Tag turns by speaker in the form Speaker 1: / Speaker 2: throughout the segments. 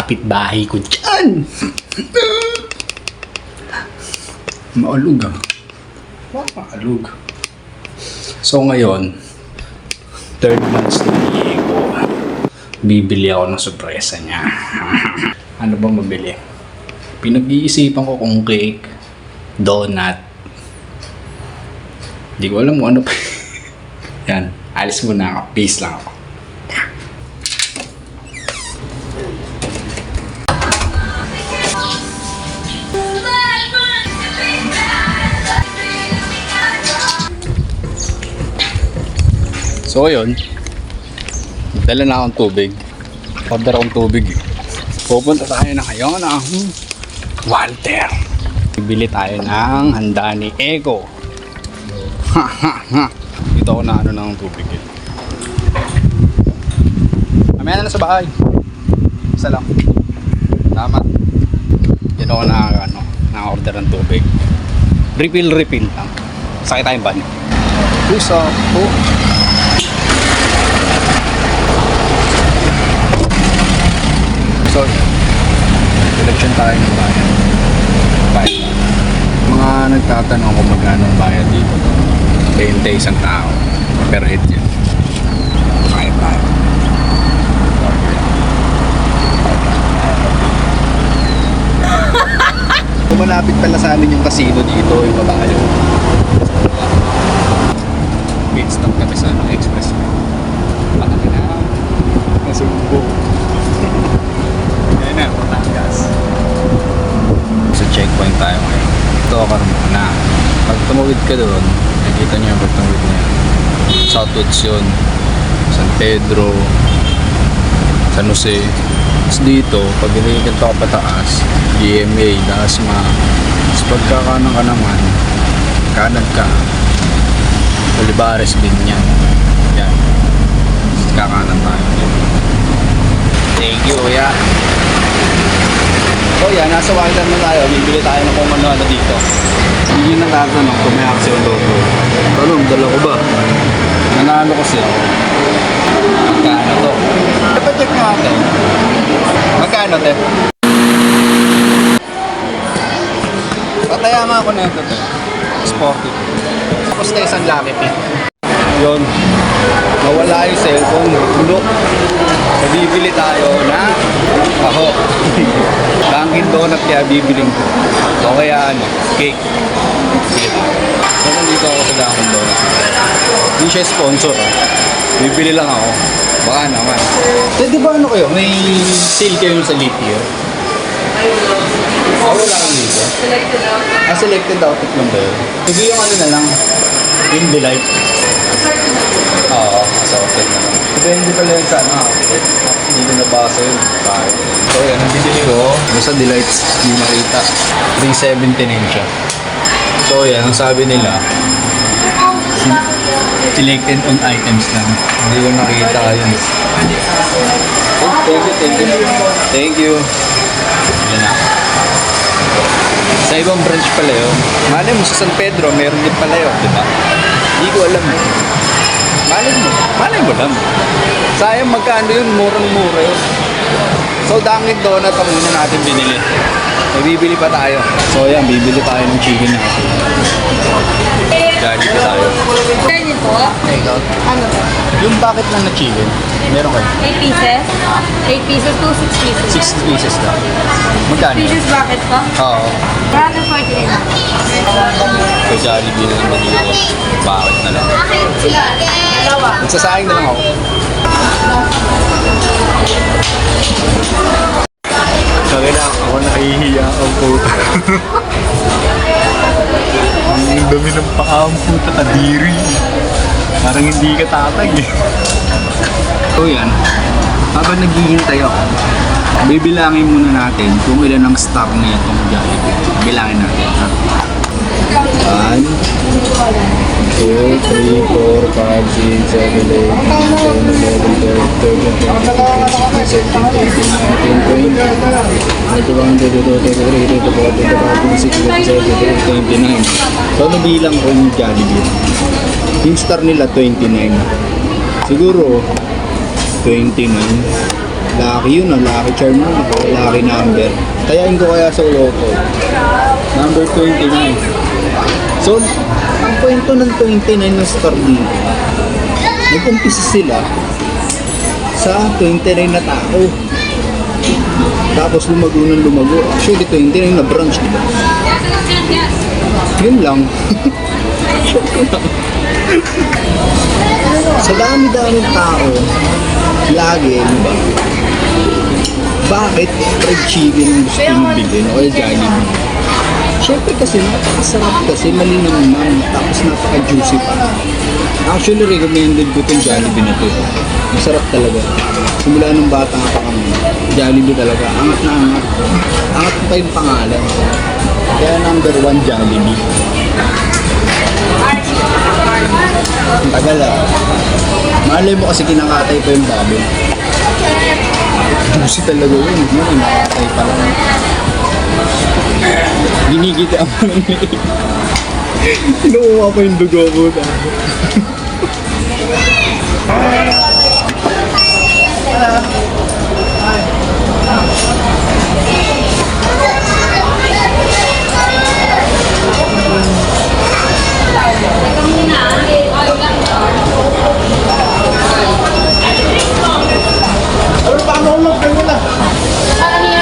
Speaker 1: kapitbahay ko dyan. Maalug ah. Maalug. So ngayon, 3rd months na Diego. Bibili ako ng sorpresa niya. Ano bang mabili? Pinag-iisipan ko kung cake, donut. Di ko alam kung ano pa. Yan, alis muna ako. Peace lang ako. So yun, dala na akong tubig. Order akong tubig eh. Pupunta tayo na ngayon ng Walter. Bibili tayo ng handa ni Ego. Dito ako na ano ng tubig eh. Mamaya na sa bahay. Isa lang. Tama. Dito ako na-order ng tubig. Refill lang. Sakit tayong ban. Puso po. So, selection tayo ng bayan. Bayad. Mga nagtatanong kung magkano ang bayad dito. 20 isang tao. Per head yan. Bayad tayo. Malapit pala sa amin yung casino dito, yung Babayo. Pit stop kami sa expressway. Pataki na. Nasugbo. Ayan na, Batangas. Sa checkpoint tayo ngayon. Ito ako na. Pag tumawid ka doon, nakikita niyo yung pagtawid niya. Southwoods yun. San Pedro, San Jose. Tapos dito, pag ililigad ka pataas, GMA, Dasma. Tapos pagkakanan ka naman, kanan ka, Olivares din yan. Yan. Kakanan tayo. Thank you, kuya. So yan, nasa Walter na tayo. Bibili tayo ng kung ano dito. Hindi nang tatanong kung may action logo. Tanong, dala ko ba? Nanalo ko siya. Magkano to? Ipacheck natin. Magkano te? Patayama ako na ito. Sporty. Tapos na isang Lucky Pit. Yun. Nawala yung cellphone. Tulok. Bibili tayo na ako. Dunkin Donut kaya bibiling ko. O kaya ano, cake. Bibili tayo. So nandito ako sa Dunkin Donut. Hindi siya sponsor ah. Bibili lang ako. Baka naman. So di ba ano kayo? May sale kayo sa Leap Year? Wala lang dito. Selected outfit. Selected outfit lang ba yun? Sige yung ano na lang. Yung Delight. Oo, assorted na lang. Ito hindi pala yung sana outfit. Hindi ko nabasa yun. So yan, ang bibili ko. Basta Delights, hindi makita. 379 siya. So yan, ang sabi nila, selected on items lang. Hindi ko nakita yun. Oh, thank you. Thank you. Yan na. Sa ibang branch pala yun. Malay mo sa San Pedro, meron din pala yun, di ba? Hindi ko alam. Malay mo lang. Sayang magkano yun, murang-mura yun. So, Dunkin Donut ang muna natin binili. May bibili pa tayo. So, yan, bibili tayo ng chicken natin. Jollibee tayo.
Speaker 2: Pwede po?
Speaker 1: Ikaw?
Speaker 2: Ano po?
Speaker 1: Yung bucket lang na chicken, meron kayo?
Speaker 2: 8 pieces? 8 pieces to 6 pieces?
Speaker 1: 6 pieces na. Magkano?
Speaker 2: Pieces bucket po?
Speaker 1: Oo.
Speaker 2: 149 lang.
Speaker 1: So, Jollibee na naman dito. Bucket na lang.
Speaker 2: Dalawa.
Speaker 1: Magsasayang na lang ako. Sabi na, ako nahihiya ang puta. Ang dami ng paa ang puta, kadiri. Parang hindi ka tatag eh. So yan, habang naghihintay ako, bibilangin muna natin kung ilan ang star na itong Jollibee. Bilangin natin ha. 1, 2, 3, 4, 5, 6, 7, 8, 9, 10, 11, 12, 13, 14, 15, 16, 17, 18, 19, 20, 21, 22, 23, 24, 25, 26, 27, 28, 29. So nabilang ko yung Jollibee. Yung star nila 29. Siguro 29. Lucky yun, lucky charm mo, lucky number. Tayain ko kaya sa Lotto. Number 29. So, ang kwento ng 29 ng star dito, nag-umpisa sila sa 29 na tao. Tapos lumago ng lumago. Actually, 29 na branch, diba? Yun lang. Sa dami-daming tao, lagi, diba? Bakit fried chicken ang gusto nyo bilhin o Jollibee? Siyempre kasi napakasarap kasi malinamnam tapos napaka-juicy pa. Actually, recommended ko itong Jollibee na to. Masarap talaga. Simula nung bata pa kami, Jollibee talaga. Angat na angat. Angat pa yung pangalan. Kaya number 1 Jollibee. Ang tagal ah. Malay mo kasi kinakatay pa yung baboy. Juicy talaga yun. Yun, nakakatay pa lang. Ginigita mo ng liit. Kinukuha ko yung dugo mo.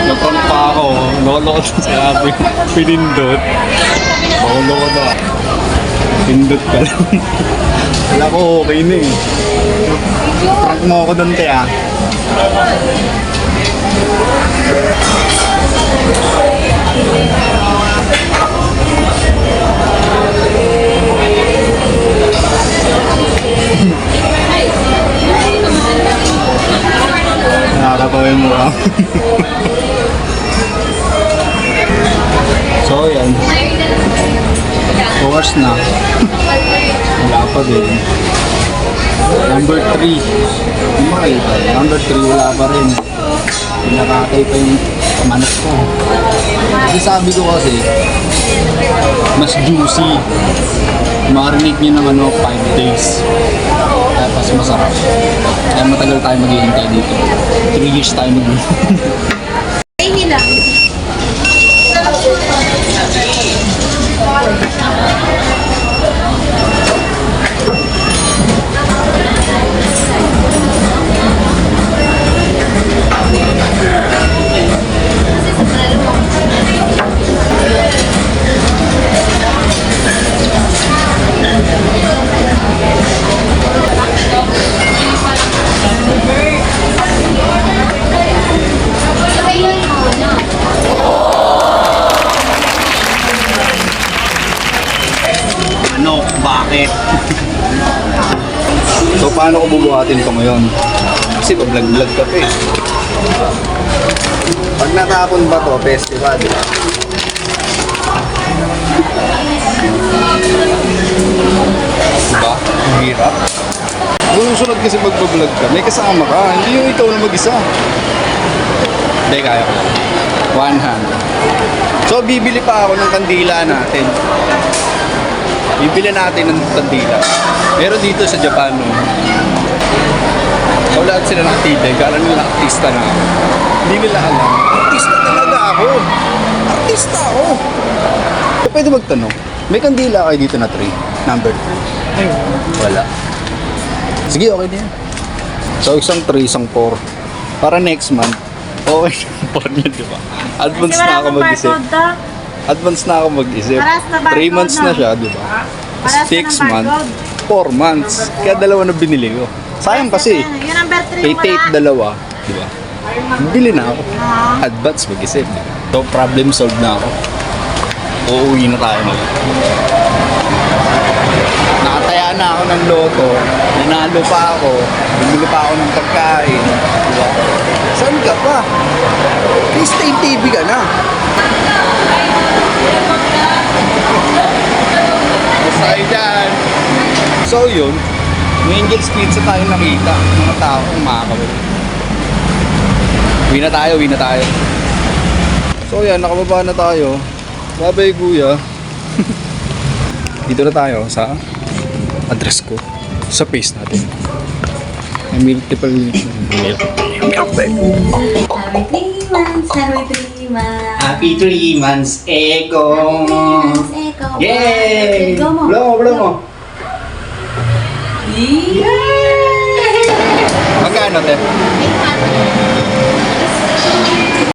Speaker 3: Napon pa ako. Lolo ko sa sabi. Pinindot. Lolo ko na. Pindot ka lang. Wala ko, okay na eh. Prank mo ako doon kaya. Nakakatawa yung mukha. So yan. 2 hours na. Wala pa din. Number 3. Hindi makita. Number 3 wala pa rin. Nakakatay pa yung manas ko. Kasi sabi ko kasi, mas juicy. Marinate nyo ng 5 days. Kaya mas masarap. Kaya matagal tayo maghihintay dito. 3 years tayo maghihintay.
Speaker 2: Ay, lang.
Speaker 1: Ano? Bakit? So, paano ko bubuhatin ito ngayon? Kasi pag-vlog-vlog ka pa eh. Pag natapon ba to, festival? Diba? Ang hirap. Kung susunod kasi pag-vlog ka, may kasama ka. Hindi yung ikaw na mag-isa. Hindi, kaya ko. One hand. So, bibili pa ako ng kandila natin. Bibili natin ng kandila. Meron dito sa Japan, no? So, lahat sila nakatibay. Kala nila artista na ako. Hindi nila alam. Artista talaga ako. Artista ako. So, pwede magtanong. May kandila kayo dito na 3? Number 3? Wala. Sige, okay na yan. So, isang 3, isang 4. Para next month, okay yung 4 niya, di ba? Advance na ako mag-isip. Advance na ako mag-isip. 3 months na siya, di ba? 6 months, 4 months. Kaya dalawa na binili ko. Sayang kasi.
Speaker 2: Yung number 3
Speaker 1: Kay Tate dalawa, di ba? Bili na ako. Advance mag-isip. Di ba? So, problem solved na ako. Uuwi na tayo mag. Nakataya na ako ng loto. Nanalo pa ako. Bumili pa ako ng pagkain. Di ba? Saan ka pa? Please stay TV ka na. Basta dyan. So yun, may Angel's Pizza tayo nakita. Mga tao umakawin. Uwi na tayo. So yan, nakababa na tayo. Babay kuya. Dito na tayo sa address ko. Sa face natin.
Speaker 3: Multiple.
Speaker 2: Happy 3 months, happy 3 months.
Speaker 1: Happy 3 months, Eko!
Speaker 2: Eko.
Speaker 1: Yay!
Speaker 2: Blow mo.
Speaker 1: Blow mo. Magkano, te?
Speaker 2: 800.